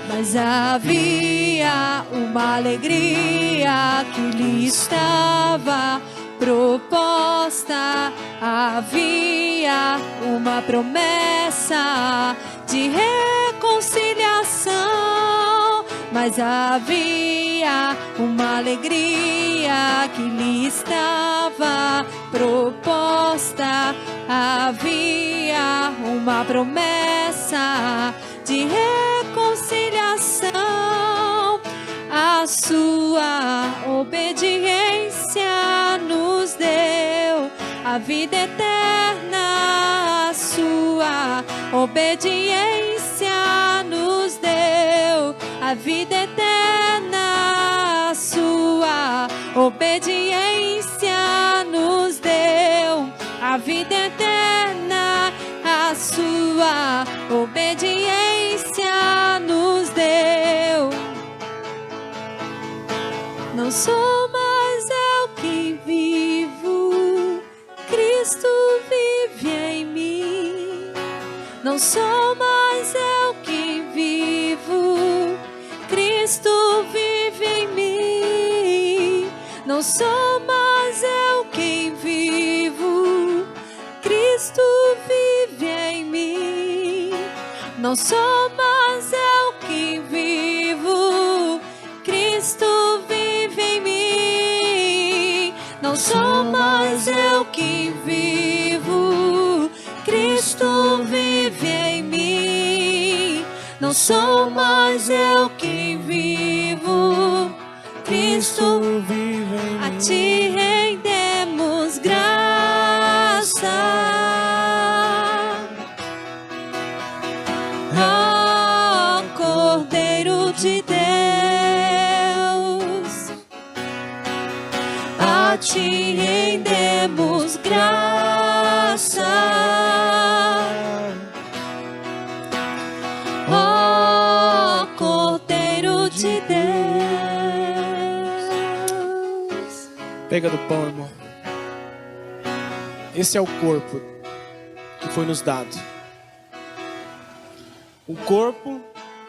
Mas havia uma alegria que lhe estava proposta, havia uma promessa de reconciliação, mas havia uma alegria que lhe estava proposta, havia uma promessa de reconciliação. A sua obediência nos deu a vida eterna. A sua obediência nos deu a vida eterna. A sua obediência nos deu a vida eterna. A sua obediência nos deu. Não sou mais eu quem vivo, Cristo vive em mim. Não sou mais eu quem vivo, Cristo vive em mim. Não sou mais eu quem vivo, Cristo vive em mim. Não sou mais eu quem vivo, Cristo vive em mim. Não sou mais eu quem vivo, Cristo vive em mim. Não sou mais eu quem vivo, Cristo vive em mim. A ti rendemos graças. a ti rendemos graça. Ó Cordeiro de Deus. Pega do pão, irmão. Esse é o corpo que foi nos dado. O corpo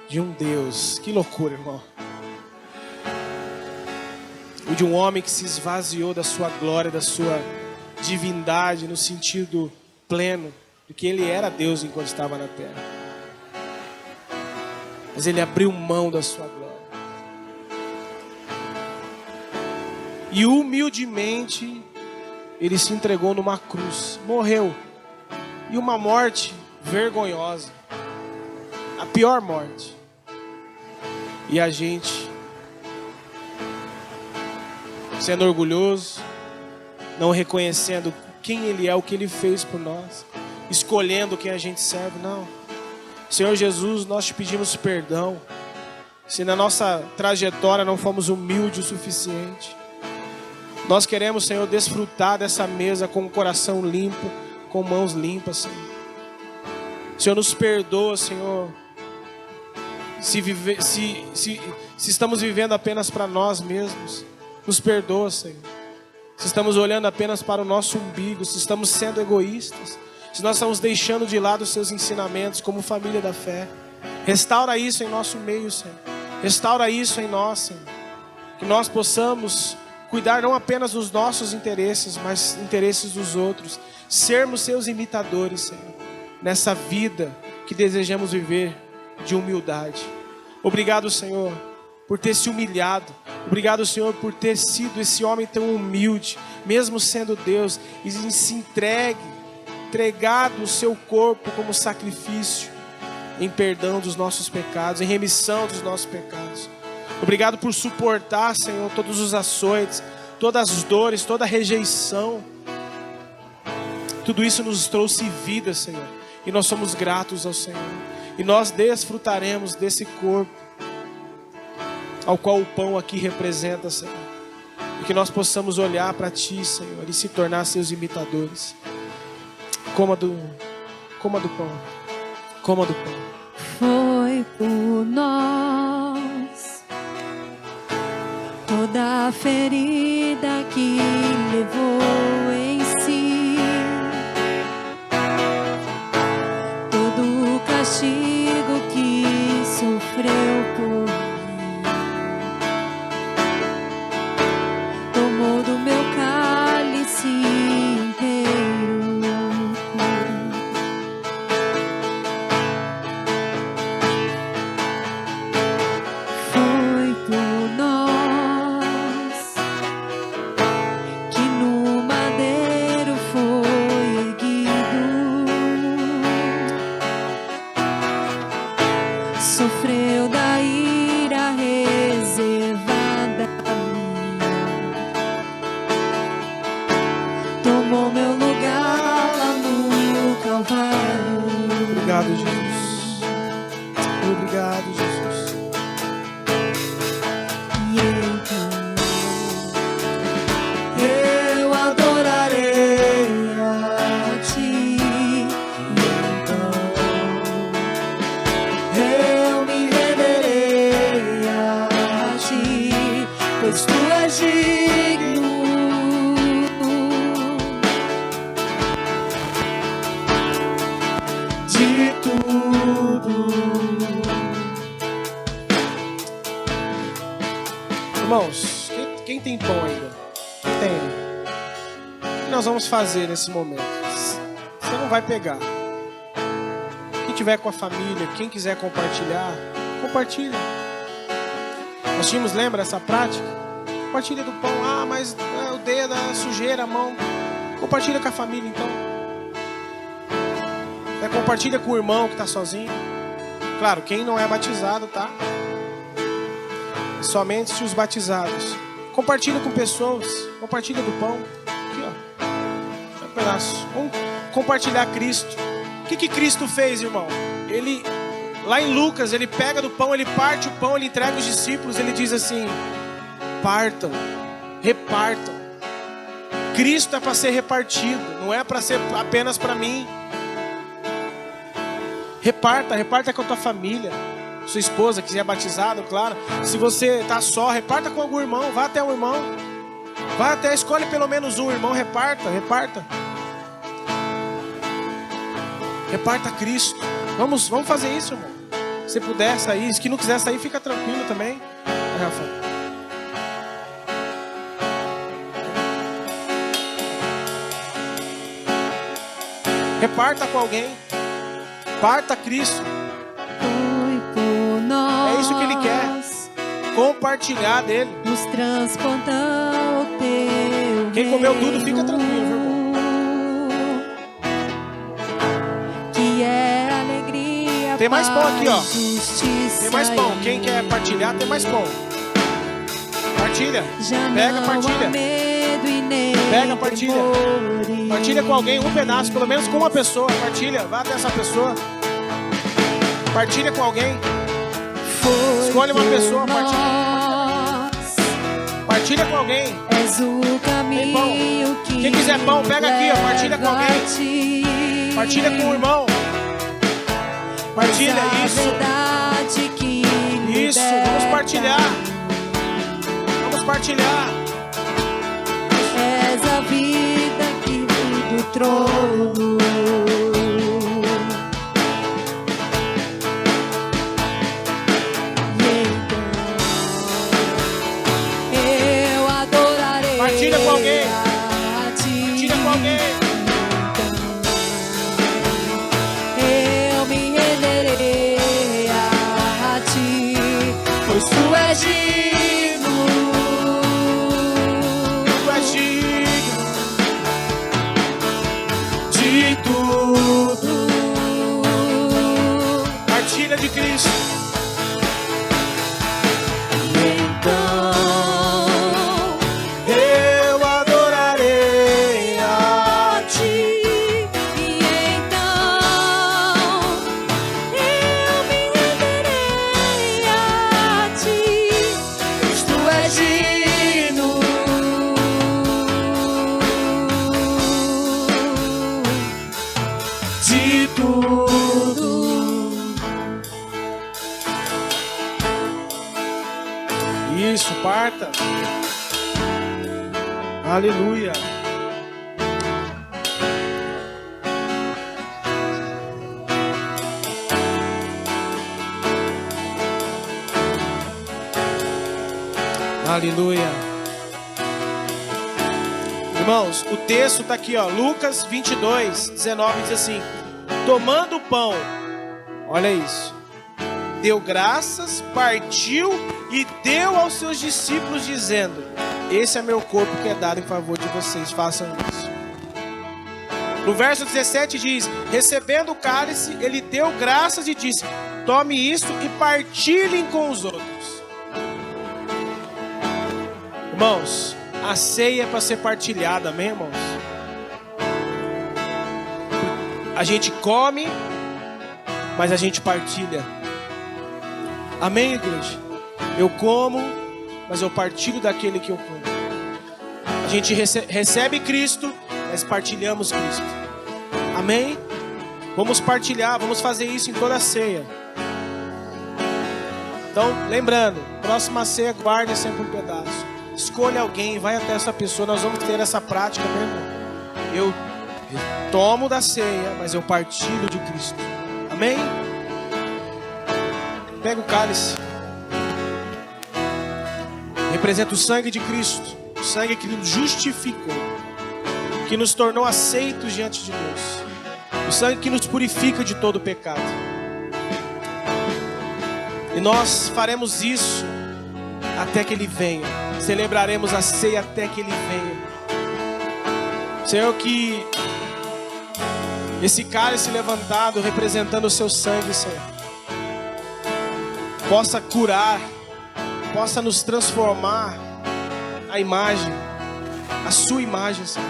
de um Deus. Que loucura, irmão. O de um homem que se esvaziou da sua glória, da sua divindade, no sentido pleno de que ele era Deus enquanto estava na terra. Mas ele abriu mão da sua glória. E humildemente ele se entregou numa cruz, morreu. E uma morte vergonhosa. A pior morte. E a gente, sendo orgulhoso, não reconhecendo quem ele é, o que ele fez por nós, escolhendo quem a gente serve, não. Senhor Jesus, nós te pedimos perdão se na nossa trajetória não fomos humildes o suficiente. Nós queremos, Senhor, desfrutar dessa mesa com o coração limpo, com mãos limpas, Senhor. Senhor, nos perdoa, Senhor, se estamos vivendo apenas para nós mesmos. Nos perdoa, Senhor. Se estamos olhando apenas para o nosso umbigo, se estamos sendo egoístas, se nós estamos deixando de lado os seus ensinamentos como família da fé. Restaura isso em nosso meio, Senhor. Restaura isso em nós, Senhor. Que nós possamos cuidar não apenas dos nossos interesses, mas interesses dos outros. Sermos seus imitadores, Senhor, nessa vida que desejamos viver de humildade. Obrigado, Senhor, por ter se humilhado. Obrigado, Senhor, por ter sido esse homem tão humilde, mesmo sendo Deus, e se entregado o seu corpo como sacrifício, em perdão dos nossos pecados, em remissão dos nossos pecados. Obrigado por suportar, Senhor, todos os açoites, todas as dores, toda a rejeição. Tudo isso nos trouxe vida, Senhor, e nós somos gratos ao Senhor. E nós desfrutaremos desse corpo, ao qual o pão aqui representa, Senhor. E que nós possamos olhar para Ti, Senhor, e se tornar seus imitadores. Coma do pão. Coma do pão. Foi por nós toda a ferida que levou em si, todo o castigo que sofreu por mim. Tomou do meu cálice inteiro. Foi por nós que no madeiro foi erguido. Sofreu da ira reservada a mim. Tomou meu lugar lá no Calvário. Obrigado, Jesus. Obrigado, Jesus. E então eu adorarei a Ti. E então eu me renderei a Ti, pois Tu és digno. De tudo. Irmãos, quem tem pão ainda? Quem tem? O que nós vamos fazer nesse momento? Você não vai pegar. Quem tiver com a família, quem quiser compartilhar, compartilha. Nós tínhamos, lembra essa prática? Compartilha do pão. Ah, mas o dedo, a sujeira, a mão. Compartilha com a família, então. Compartilha com o irmão que está sozinho. Claro, quem não é batizado, tá? Somente os batizados. Compartilha com pessoas. Compartilha do pão. Aqui, ó. Um pedaço. Vamos compartilhar Cristo. O que Cristo fez, irmão? Ele, lá em Lucas, ele pega do pão, ele parte o pão, ele entrega os discípulos, ele diz assim: partam, repartam. Cristo é para ser repartido, não é para ser apenas para mim. Reparta com a tua família. Sua esposa, que é batizado, claro. Se você está só, reparta com algum irmão. Vá até um irmão. Vá até, escolhe pelo menos um irmão. Reparta. Reparta Cristo. Vamos fazer isso, irmão. Se puder sair, se não quiser sair, fica tranquilo também. Rafa. Reparta com alguém. Parta Cristo. É isso que Ele quer. Compartilhar dele. Nos transportar ao teu Quem comeu tudo, fica tranquilo, meu irmão. Que é alegria. Tem mais pão aqui, ó. Justiça. Tem mais pão. Quem quer partilhar, tem mais pão. Partilha. Já Pega, não partilha. há medo e nem Pega, partilha. temores. Partilha com alguém, um pedaço, pelo menos com uma pessoa. Partilha, vá até essa pessoa. Partilha com alguém. Escolhe uma pessoa, partilha com alguém. És o caminho que quem quiser pão, pega aqui, ó, partilha com alguém. Partilha com o irmão. Partilha, isso, vamos partilhar. Vamos partilhar. És a vida que vem do trono. Partilha com alguém. Partilha com alguém. Eu me renderei a ti, pois tu és digno. Tu és digno de tudo. Partilha de Cristo. Isso, parta. Aleluia. Aleluia. Irmãos, o texto está aqui, ó, Lucas 22, 19 diz assim: tomando o pão, olha isso, deu graças, partiu e deu aos seus discípulos, dizendo: esse é meu corpo que é dado em favor de vocês, façam isso. No verso 17 diz: recebendo o cálice, ele deu graças e disse: tome isto e partilhem com os outros. Irmãos, a ceia é para ser partilhada, amém, irmãos? A gente come, mas a gente partilha. Amém, igreja? Eu como, mas eu partilho daquele que eu como. A gente recebe Cristo, mas partilhamos Cristo. Amém? Vamos partilhar, vamos fazer isso em toda a ceia. Então, lembrando, próxima ceia, guarde sempre um pedaço. Escolha alguém, vai até essa pessoa. Nós vamos ter essa prática, meu irmão. Eu tomo da ceia, mas eu partilho de Cristo. Amém? Pega o cálice. Representa o sangue de Cristo. O sangue que nos justificou, que nos tornou aceitos diante de Deus. O sangue que nos purifica de todo pecado. E nós faremos isso até que Ele venha. Celebraremos a ceia até que Ele venha. Senhor, que esse cálice levantado representando o seu sangue, Senhor, possa curar, possa nos transformar a imagem, a sua imagem, Senhor.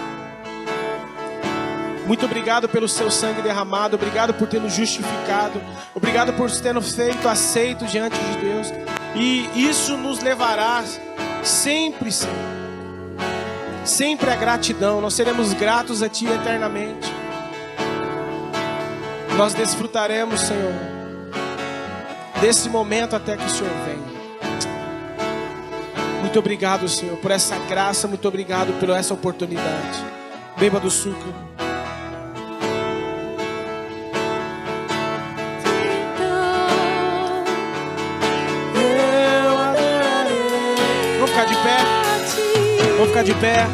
Muito obrigado pelo seu sangue derramado, obrigado por ter nos justificado, obrigado por ter nos feito aceitos diante de Deus. E isso nos levará sempre, Senhor, sempre a gratidão. Nós seremos gratos a Ti eternamente. Nós desfrutaremos, Senhor, desse momento até que o Senhor venha. Muito obrigado, Senhor, por essa graça. Muito obrigado por essa oportunidade. Beba do suco. Vamos ficar de pé. Vamos ficar de pé.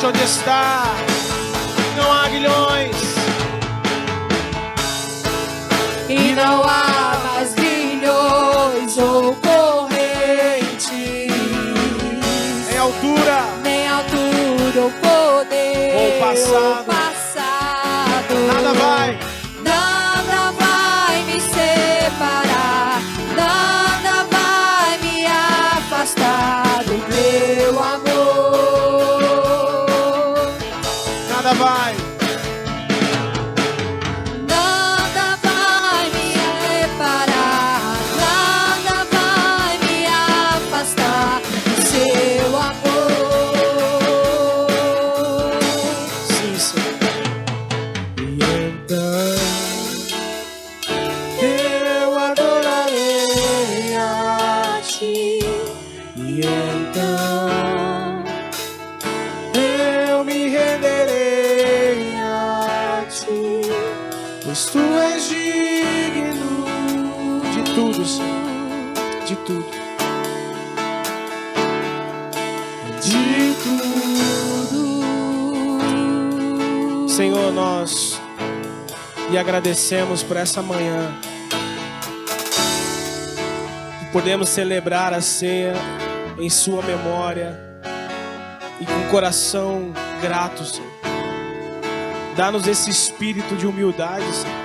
Onde está? Não há aguilhões e não há mais grilhões ou correntes, nem altura ou poder ou passado. Nada vai me separar, nada vai me afastar do teu amor. Nada vai me reparar, nada vai me afastar do seu amor. Sim, Senhor. E então eu adorarei a Ti. E então eu me renderei a Ti, pois Tu és digno de tudo, Senhor, de tudo, de tudo. Senhor, nós lhe agradecemos por essa manhã. Podemos celebrar a ceia em Sua memória e com o coração grato, Senhor. Dá-nos esse espírito de humildade, Senhor,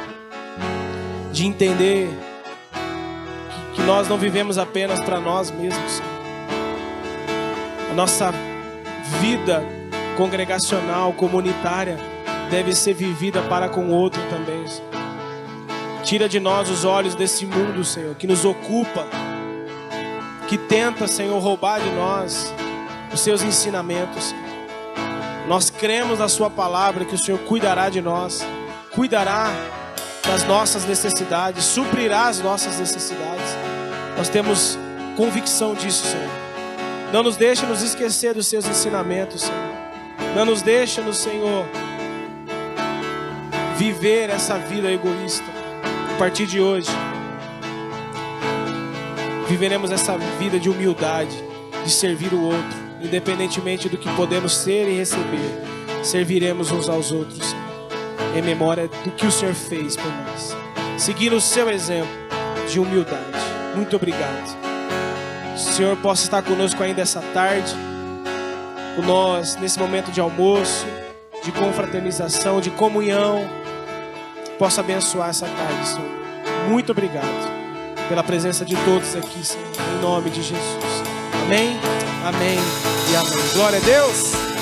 de entender que nós não vivemos apenas para nós mesmos, Senhor. A nossa vida congregacional, comunitária, deve ser vivida para com o outro também, Senhor. Tira de nós os olhos desse mundo, Senhor, que nos ocupa, que tenta, Senhor, roubar de nós os Seus ensinamentos, Senhor. Nós cremos na Sua palavra que o Senhor cuidará de nós, cuidará das nossas necessidades, suprirá as nossas necessidades. Nós temos convicção disso, Senhor. Não nos deixe nos esquecer dos Seus ensinamentos, Senhor. Não nos deixe, Senhor, viver essa vida egoísta. A partir de hoje, viveremos essa vida de humildade, de servir o outro, independentemente do que podemos ser e receber. Serviremos uns aos outros, Senhor, em memória do que o Senhor fez por nós, seguindo o Seu exemplo de humildade. Muito obrigado. O Senhor possa estar conosco ainda essa tarde, com nós nesse momento de almoço, de confraternização, de comunhão. Possa abençoar essa tarde, Senhor. Muito obrigado pela presença de todos aqui, Senhor, em nome de Jesus. Amém, amém e amém. Glória a Deus.